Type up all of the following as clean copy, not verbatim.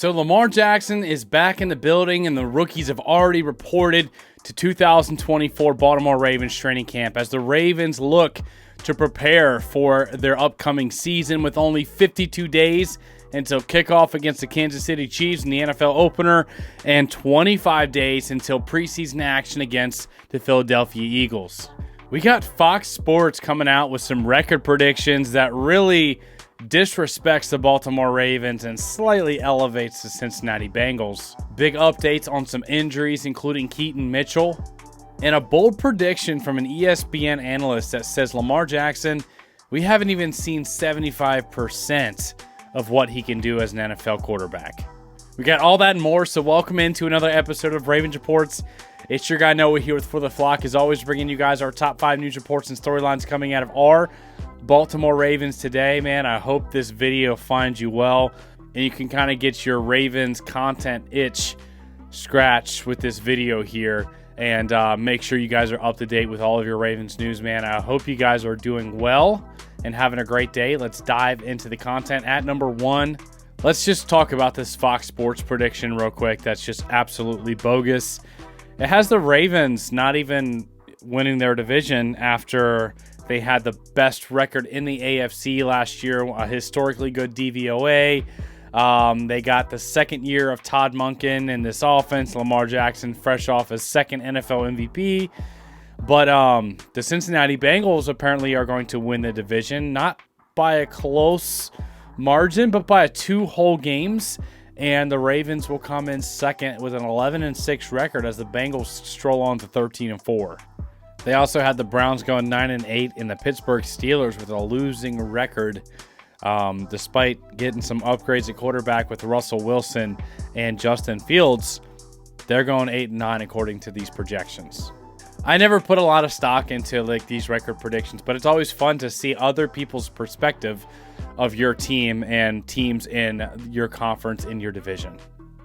So Lamar Jackson is back in the building, and the rookies have already reported to 2024 Baltimore Ravens training camp as the Ravens look to prepare for their upcoming season with only 52 days until kickoff against the Kansas City Chiefs in the NFL opener and 25 days until preseason action against the Philadelphia Eagles. We got Fox Sports coming out with some record predictions that really disrespects the Baltimore Ravens and slightly elevates the Cincinnati Bengals. Big updates on some injuries, including Keaton Mitchell, and a bold prediction from an ESPN analyst that says Lamar Jackson, we haven't even seen 75% of what he can do as an NFL quarterback. We got all that and more, so welcome into another episode of Ravens Reports. It's your guy Noah here with For the Flock, as always, bringing you guys our top 5 news reports and storylines coming out of our Baltimore Ravens today. Man, I hope this video finds you well and you can kind of get your Ravens content itch scratched with this video here, and make sure you guys are up to date with all of your Ravens news, man. I hope you guys are doing well and having a great day. Let's dive into the content. At number 1, let's just talk about this Fox Sports prediction real quick. That's just absolutely bogus. It has the Ravens not even winning their division after they had the best record in the AFC last year, a historically good DVOA. They got the second year of Todd Monken in this offense. Lamar Jackson fresh off his second NFL MVP. But the Cincinnati Bengals apparently are going to win the division, not by a close margin, but by 2 whole games. And the Ravens will come in second with an 11-6 record as the Bengals stroll on to 13-4. They also had the Browns going 9-8 and the Pittsburgh Steelers with a losing record, despite getting some upgrades at quarterback with Russell Wilson and Justin Fields. They're going 8-9 according to these projections. I never put a lot of stock into these record predictions, but it's always fun to see other people's perspective of your team and teams in your conference, in your division.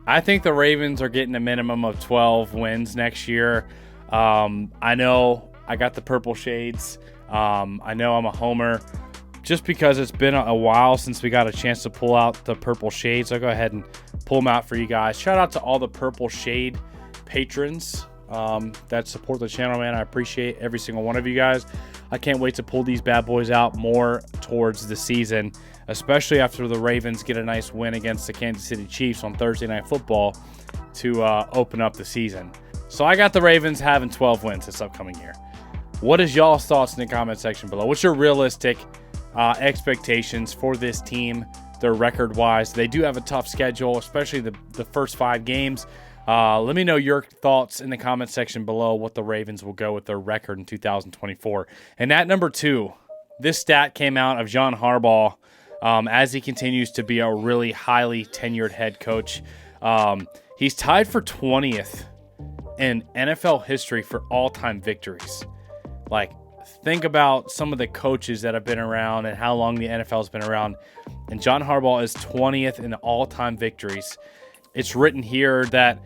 I think the Ravens are getting a minimum of 12 wins next year. I know I got the purple shades. I know I'm a homer just because it's been a while since we got a chance to pull out the purple shades. I'll go ahead and pull them out for you guys. Shout out to all the purple shade patrons that support the channel, man. I appreciate every single one of you guys. I can't wait to pull these bad boys out more towards the season, especially after the Ravens get a nice win against the Kansas City Chiefs on Thursday Night Football to open up the season. So I got the Ravens having 12 wins this upcoming year. What is y'all's thoughts in the comment section below? What's your realistic expectations for this team, their record-wise? They do have a tough schedule, especially the first 5 games. Let me know your thoughts in the comment section below what the Ravens will go with their record in 2024. And at number 2, this stat came out of John Harbaugh as he continues to be a really highly tenured head coach. He's tied for 20th in NFL history for all-time victories. Think about some of the coaches that have been around and how long the NFL has been around. And John Harbaugh is 20th in all-time victories. It's written here that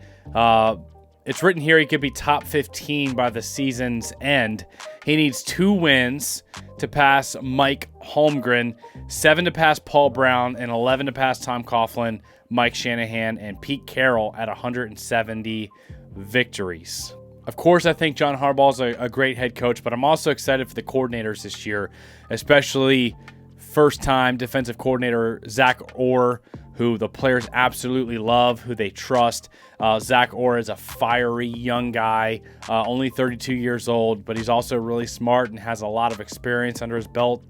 he could be top 15 by the season's end. He needs 2 wins to pass Mike Holmgren, 7 to pass Paul Brown, and 11 to pass Tom Coughlin, Mike Shanahan, and Pete Carroll at 170 victories. Of course, I think John Harbaugh is a great head coach, but I'm also excited for the coordinators this year, especially first-time defensive coordinator Zach Orr, who the players absolutely love, who they trust. Zach Orr is a fiery young guy, only 32 years old, but he's also really smart and has a lot of experience under his belt,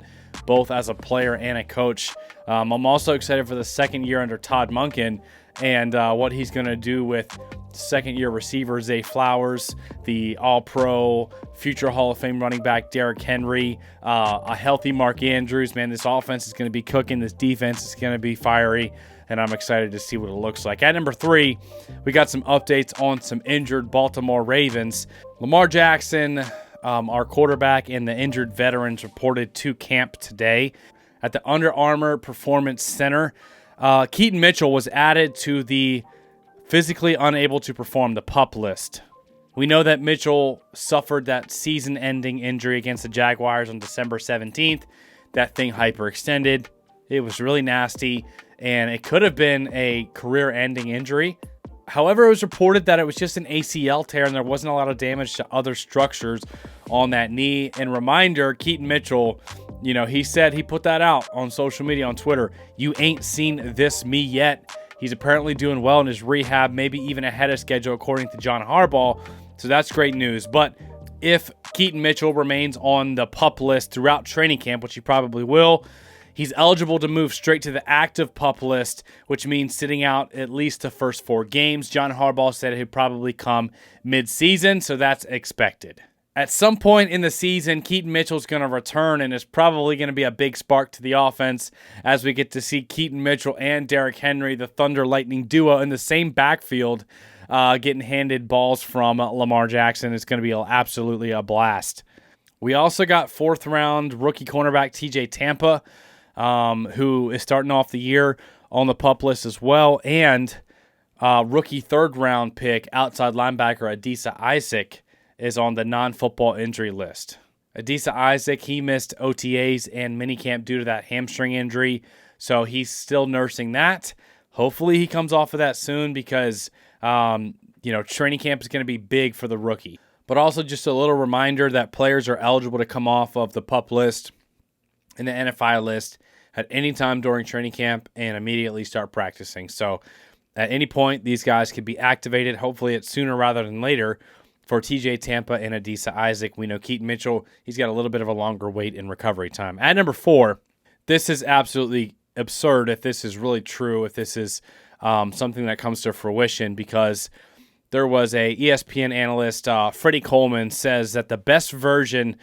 both as a player and a coach. I'm also excited for the second year under Todd Monken and what he's going to do with second-year receiver Zay Flowers, the All-Pro, future Hall of Fame running back Derrick Henry, a healthy Mark Andrews. Man, this offense is going to be cooking. This defense is going to be fiery, and I'm excited to see what it looks like. At number 3, we got some updates on some injured Baltimore Ravens. Lamar Jackson, our quarterback, and the injured veterans reported to camp today at the Under Armour Performance Center. Keaton Mitchell was added to the physically unable to perform, the PUP list. We know that Mitchell suffered that season-ending injury against the Jaguars on December 17th. That thing hyperextended. It was really nasty, and it could have been a career-ending injury. However, it was reported that it was just an ACL tear and there wasn't a lot of damage to other structures on that knee. And reminder, Keaton Mitchell, he said, he put that out on social media, on Twitter, "You ain't seen this me yet." He's apparently doing well in his rehab, maybe even ahead of schedule, according to John Harbaugh. So that's great news. But if Keaton Mitchell remains on the PUP list throughout training camp, which he probably will, he's eligible to move straight to the active PUP list, which means sitting out at least the first 4 games. John Harbaugh said he'd probably come mid-season, so that's expected. At some point in the season, Keaton Mitchell's going to return, and it's probably going to be a big spark to the offense as we get to see Keaton Mitchell and Derrick Henry, the Thunder Lightning duo, in the same backfield, getting handed balls from Lamar Jackson. It's going to be absolutely a blast. We also got 4th-round rookie cornerback TJ Tampa, who is starting off the year on the PUP list as well, and rookie 3rd-round pick outside linebacker Adisa Isaac is on the non-football injury list. Adisa Isaac, he missed OTAs and minicamp due to that hamstring injury, so he's still nursing that. Hopefully he comes off of that soon because, training camp is going to be big for the rookie. But also just a little reminder that players are eligible to come off of the PUP list and the NFI list at any time during training camp and immediately start practicing. So at any point, these guys could be activated. Hopefully it's sooner rather than later for TJ Tampa and Adisa Isaac. We know Keaton Mitchell, he's got a little bit of a longer wait in recovery time. At number 4, this is absolutely absurd if this is really true, if this is something that comes to fruition, because there was a ESPN analyst, Freddie Coleman, says that the best version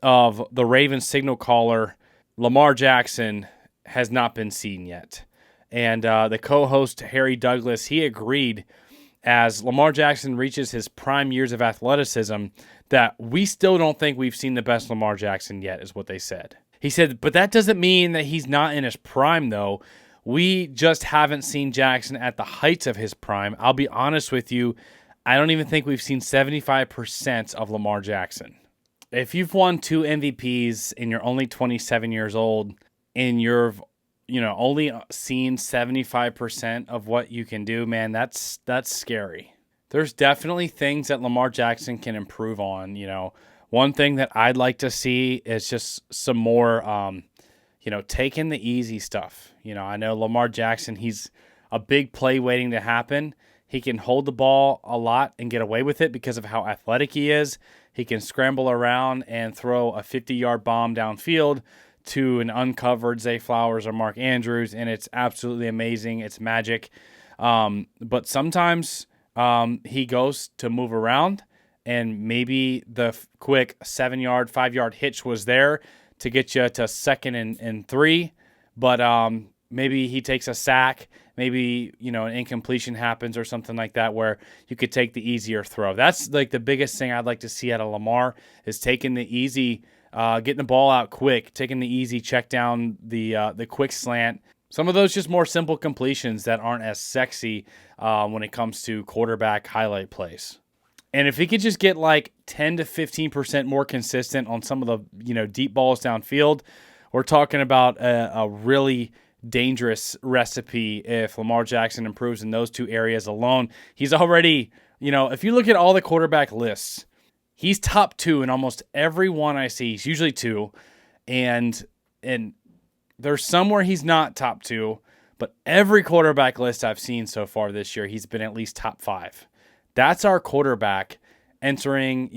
of the Ravens signal caller, Lamar Jackson, has not been seen yet. And the co-host, Harry Douglas, he agreed, as Lamar Jackson reaches his prime years of athleticism, that we still don't think we've seen the best Lamar Jackson yet, is what they said. He said, but that doesn't mean that he's not in his prime, though. We just haven't seen Jackson at the heights of his prime. I'll be honest with you, I don't even think we've seen 75% of Lamar Jackson. If you've won 2 MVPs and you're only 27 years old and you're only seen 75% of what you can do, man, that's scary. There's definitely things that Lamar Jackson can improve on. One thing that I'd like to see is just some more, taking the easy stuff. I know Lamar Jackson, he's a big play waiting to happen. He can hold the ball a lot and get away with it because of how athletic he is. He can scramble around and throw a 50-yard bomb downfield to an uncovered Zay Flowers or Mark Andrews, and it's absolutely amazing. It's magic. But sometimes he goes to move around, and maybe the quick 7-yard, 5-yard hitch was there to get you to 2nd and 3, but maybe he takes a sack, maybe an incompletion happens or something like that where you could take the easier throw. That's like the biggest thing I'd like to see out of Lamar, is taking the easy, getting the ball out quick, taking the easy check down, the quick slant. Some of those just more simple completions that aren't as sexy when it comes to quarterback highlight plays. And if he could just get like 10 to 15% more consistent on some of the deep balls downfield, we're talking about a really dangerous recipe if Lamar Jackson improves in those 2 areas alone. He's already, if you look at all the quarterback lists, he's top 2 in almost every one I see. He's usually 2, and there's somewhere he's not top 2, but every quarterback list I've seen so far this year, he's been at least top 5. That's our quarterback entering,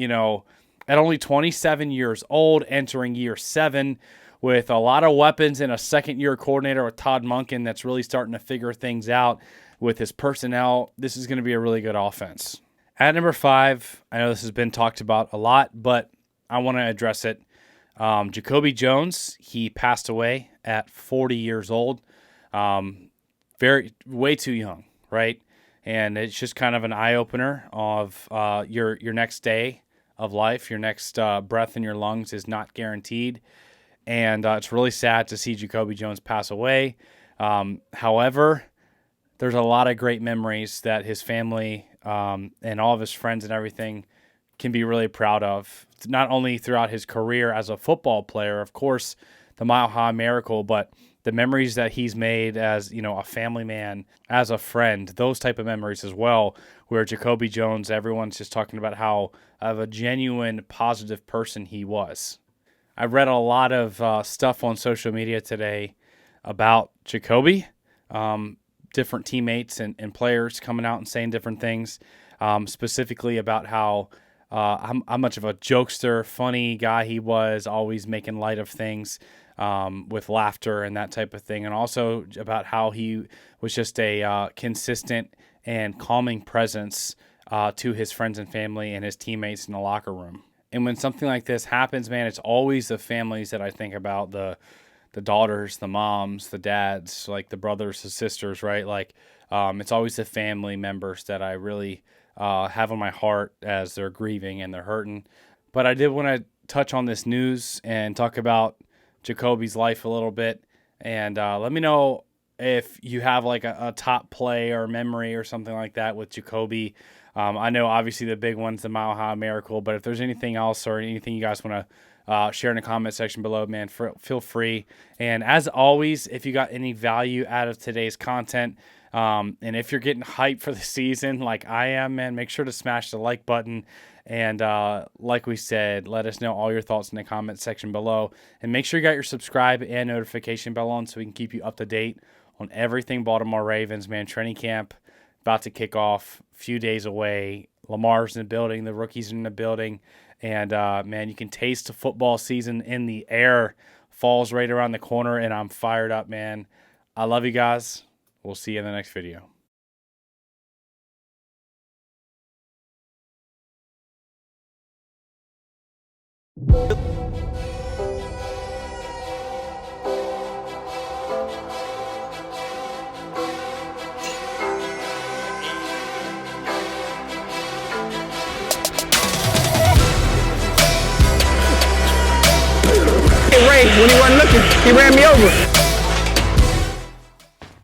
at only 27 years old, entering year 7, with a lot of weapons and a second-year coordinator with Todd Monken that's really starting to figure things out with his personnel. This is going to be a really good offense. At number 5, I know this has been talked about a lot, but I want to address it. Jacoby Jones, he passed away at 40 years old. Way too young, right? And it's just kind of an eye-opener of your next day of life, your next breath in your lungs is not guaranteed. And it's really sad to see Jacoby Jones pass away. However, there's a lot of great memories that his family and all of his friends and everything can be really proud of, not only throughout his career as a football player, of course, the Mile High Miracle, but the memories that he's made as, a family man, as a friend, those type of memories as well, where Jacoby Jones, everyone's just talking about how of a genuine positive person he was. I read a lot of stuff on social media today about Jacoby, different teammates and players coming out and saying different things, specifically about how much of a jokester, funny guy he was, always making light of things with laughter and that type of thing, and also about how he was just a consistent and calming presence to his friends and family and his teammates in the locker room. And when something like this happens, man, it's always the families that I think about, the daughters, the moms, the dads, like the brothers, the sisters, right? Like it's always the family members that I really have on my heart as they're grieving and they're hurting. But I did want to touch on this news and talk about Jacoby's life a little bit. And let me know if you have like a top play or memory or something like that with Jacoby. I know obviously the big one's the Mile High Miracle, but if there's anything else or anything you guys want to share in the comment section below, man, feel free. And as always, if you got any value out of today's content, and if you're getting hyped for the season like I am, man, make sure to smash the like button. And like we said, let us know all your thoughts in the comment section below. And make sure you got your subscribe and notification bell on so we can keep you up to date on everything Baltimore Ravens, man. Training camp about to kick off, a few days away. Lamar's in the building, the rookies in the building. And, man, you can taste the football season in the air. Fall's right around the corner, and I'm fired up, man. I love you guys. We'll see you in the next video. Ray, when he wasn't looking, he ran me over.